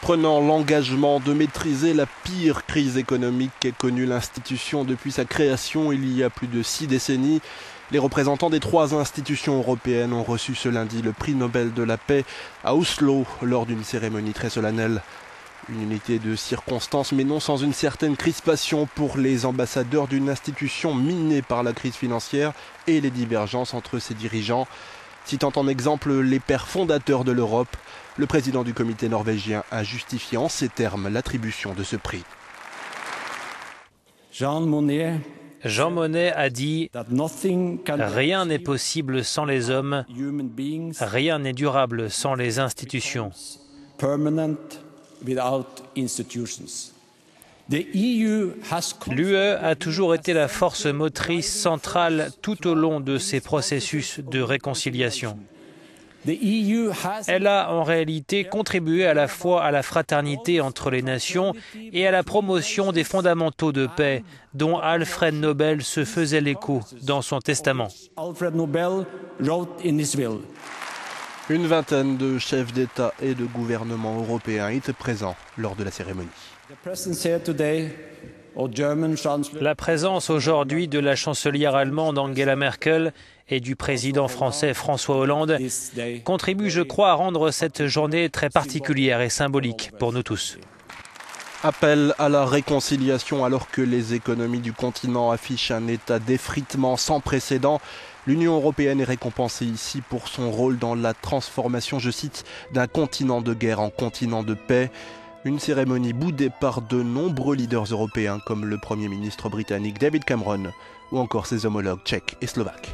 prenant l'engagement de maîtriser la pire crise économique qu'ait connue l'institution depuis sa création il y a plus de 6 décennies. Les représentants des 3 institutions européennes ont reçu ce lundi le prix Nobel de la paix à Oslo lors d'une cérémonie très solennelle. Une unité de circonstances, mais non sans une certaine crispation pour les ambassadeurs d'une institution minée par la crise financière et les divergences entre ses dirigeants. Citant en exemple les pères fondateurs de l'Europe, le président du comité norvégien a justifié en ces termes l'attribution de ce prix. Jean Monnet a dit « Rien n'est possible sans les hommes, rien n'est durable sans les institutions. » L'UE a toujours été la force motrice centrale tout au long de ces processus de réconciliation. Elle a en réalité contribué à la fois à la fraternité entre les nations et à la promotion des fondamentaux de paix dont Alfred Nobel se faisait l'écho dans son testament. Une vingtaine de chefs d'État et de gouvernement européens étaient présents lors de la cérémonie. La présence aujourd'hui de la chancelière allemande Angela Merkel et du président français François Hollande contribue, je crois, à rendre cette journée très particulière et symbolique pour nous tous. Appel à la réconciliation alors que les économies du continent affichent un état d'effritement sans précédent. L'Union européenne est récompensée ici pour son rôle dans la transformation, je cite, d'un continent de guerre en continent de paix. Une cérémonie boudée par de nombreux leaders européens comme le Premier ministre britannique David Cameron ou encore ses homologues tchèques et slovaques.